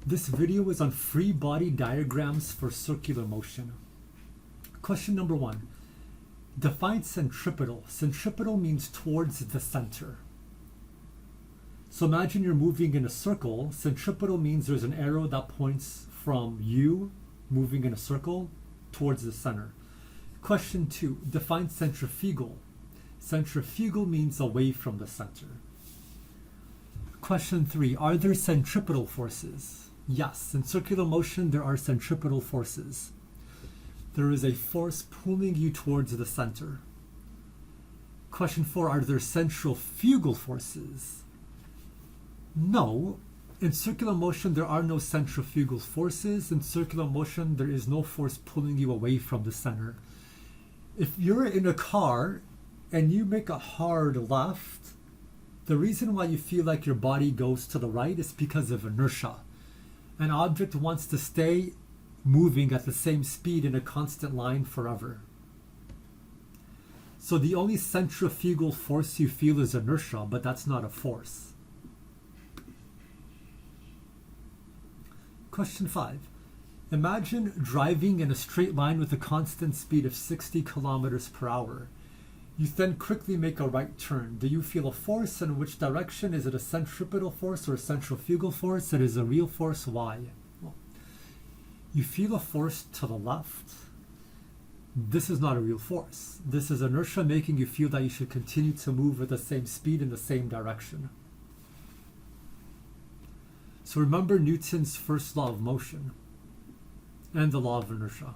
This video is on free body diagrams for circular motion. Question number 1. Define centripetal. Centripetal means towards the center. So imagine you're moving in a circle. Centripetal means there's an arrow that points from you moving in a circle towards the center. Question 2. Define centrifugal. Centrifugal means away from the center. Question 3. Are there centripetal forces? Yes, in circular motion there are centripetal forces. There is a force pulling you towards the center. Question 4. Are there centrifugal forces? No. In circular motion there are no centrifugal forces. In circular motion there is no force pulling you away from the center. If you're in a car and you make a hard left, the reason why you feel like your body goes to the right is because of inertia. An object wants to stay moving at the same speed in a constant line forever. So the only centrifugal force you feel is inertia, but that's not a force. Question 5. Imagine driving in a straight line with a constant speed of 60 kilometers per hour. You then quickly make a right turn. Do you feel a force? In which direction? Is it a centripetal force or a centrifugal force? It is a real force. Why? Well, you feel a force to the left. This is not a real force. This is inertia making you feel that you should continue to move at the same speed in the same direction. So remember Newton's first law of motion and the law of inertia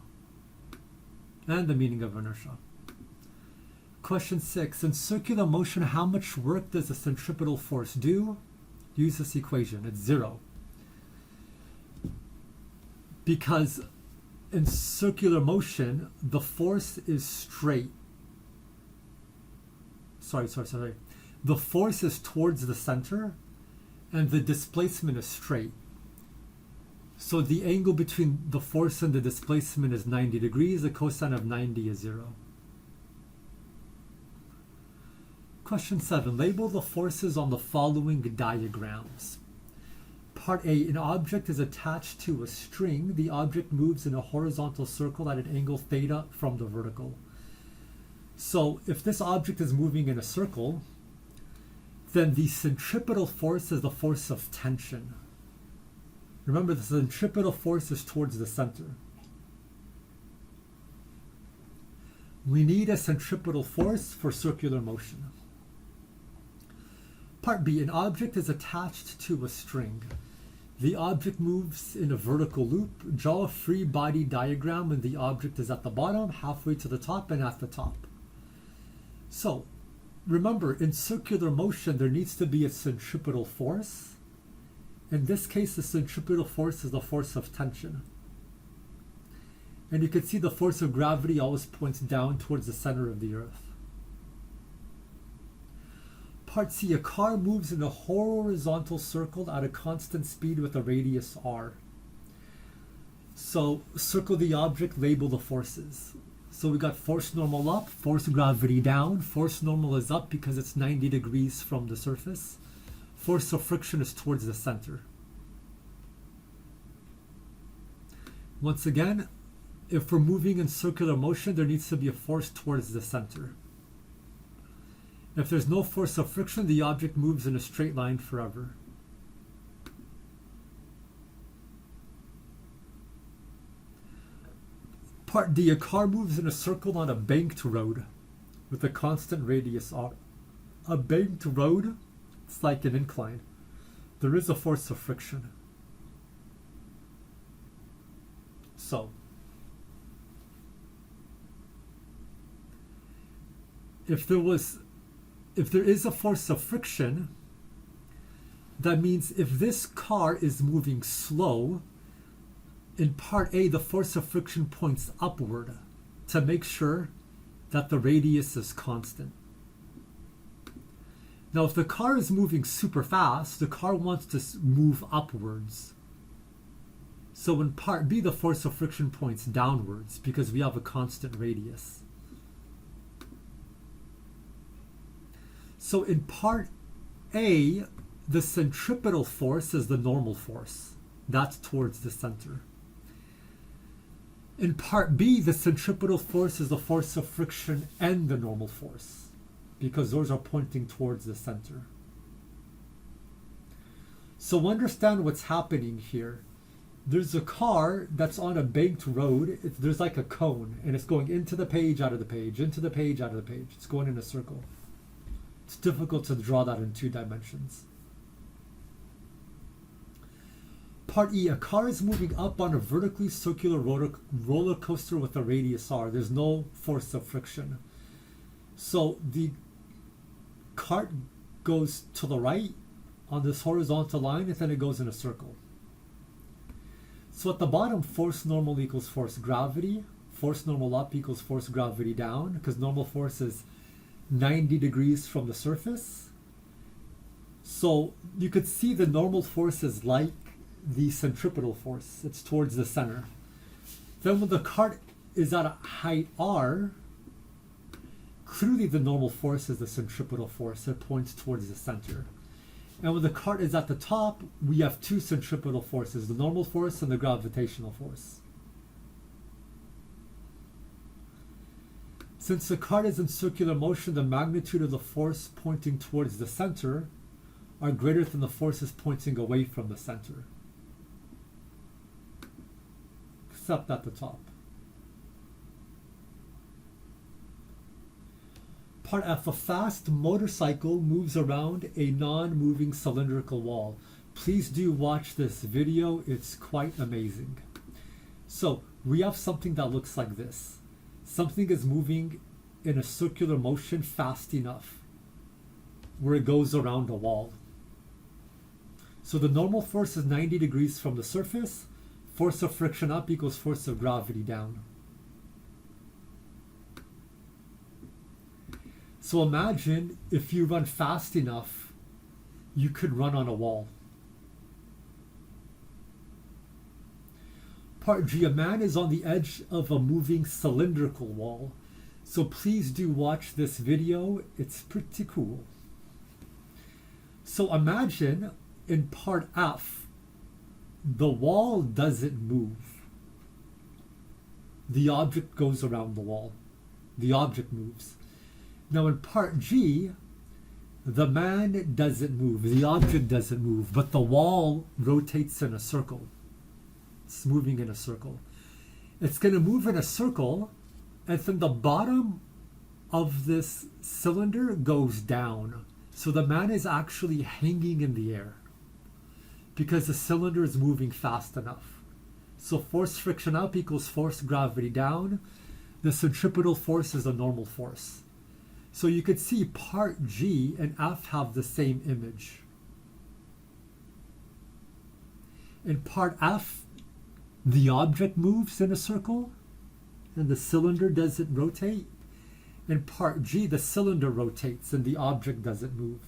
and the meaning of inertia. Question 6. In circular motion, how much work does a centripetal force do? Use this equation. It's 0. Because in circular motion, the force is straight. Sorry. The force is towards the center, and the displacement is straight. So the angle between the force and the displacement is 90 degrees. The cosine of 90 is 0. Question 7. Label the forces on the following diagrams. Part A. An object is attached to a string. The object moves in a horizontal circle at an angle theta from the vertical. So if this object is moving in a circle, then the centripetal force is the force of tension. Remember, the centripetal force is towards the center. We need a centripetal force for circular motion. Part B. An object is attached to a string. The object moves in a vertical loop. Draw a free body diagram when the object is at the bottom, halfway to the top, and at the top. So, remember, in circular motion, there needs to be a centripetal force. In this case, the centripetal force is the force of tension. And you can see the force of gravity always points down towards the center of the earth. Part C. A car moves in a horizontal circle at a constant speed with a radius r. So circle the object, label the forces. So we got force normal up, force gravity down. Force normal is up because it's 90 degrees from the surface. Force of friction is towards the center. Once again, if we're moving in circular motion, there needs to be a force towards the center. If there's no force of friction, the object moves in a straight line forever. Part D. A car moves in a circle on a banked road with a constant radius r. A banked road, it's like an incline. There is a force of friction. So, if there is a force of friction, that means if this car is moving slow, in part A, the force of friction points upward to make sure that the radius is constant. Now, if the car is moving super fast, the car wants to move upwards. So in part B, the force of friction points downwards because we have a constant radius. So in part A, the centripetal force is the normal force. That's towards the center. In part B, the centripetal force is the force of friction and the normal force, because those are pointing towards the center. So understand what's happening here. There's a car that's on a banked road. There's like a cone, and it's going into the page, out of the page, into the page, out of the page. It's going in a circle. It's difficult to draw that in 2 dimensions. Part E, a car is moving up on a vertically circular roller coaster with a radius r. There's no force of friction. So the cart goes to the right on this horizontal line, and then it goes in a circle. So at the bottom, force normal equals force gravity. Force normal up equals force gravity down, because normal force is 90 degrees from the surface. So you could see the normal force is like the centripetal force. It's towards the center. Then when the cart is at a height r, clearly the normal force is the centripetal force. It points towards the center. And when the cart is at the top, we have 2 centripetal forces, the normal force and the gravitational force. Since the cart is in circular motion, the magnitude of the force pointing towards the center are greater than the forces pointing away from the center, except at the top. Part F, a fast motorcycle moves around a non-moving cylindrical wall. Please do watch this video. It's quite amazing. So we have something that looks like this. Something is moving in a circular motion fast enough where it goes around a wall. So the normal force is 90 degrees from the surface. Force of friction up equals force of gravity down. So imagine if you run fast enough, you could run on a wall. Part G, a man is on the edge of a moving cylindrical wall. So please do watch this video. It's pretty cool. So imagine in part F, the wall doesn't move. The object goes around the wall. The object moves. Now in part G, the man doesn't move, the object doesn't move, but the wall rotates in a circle. It's moving in a circle. It's going to move in a circle, and then the bottom of this cylinder goes down. So the man is actually hanging in the air because the cylinder is moving fast enough. So force friction up equals force gravity down. The centripetal force is a normal force. So you could see part G and F have the same image. In part F, the object moves in a circle and the cylinder doesn't rotate. In part G, the cylinder rotates and the object doesn't move.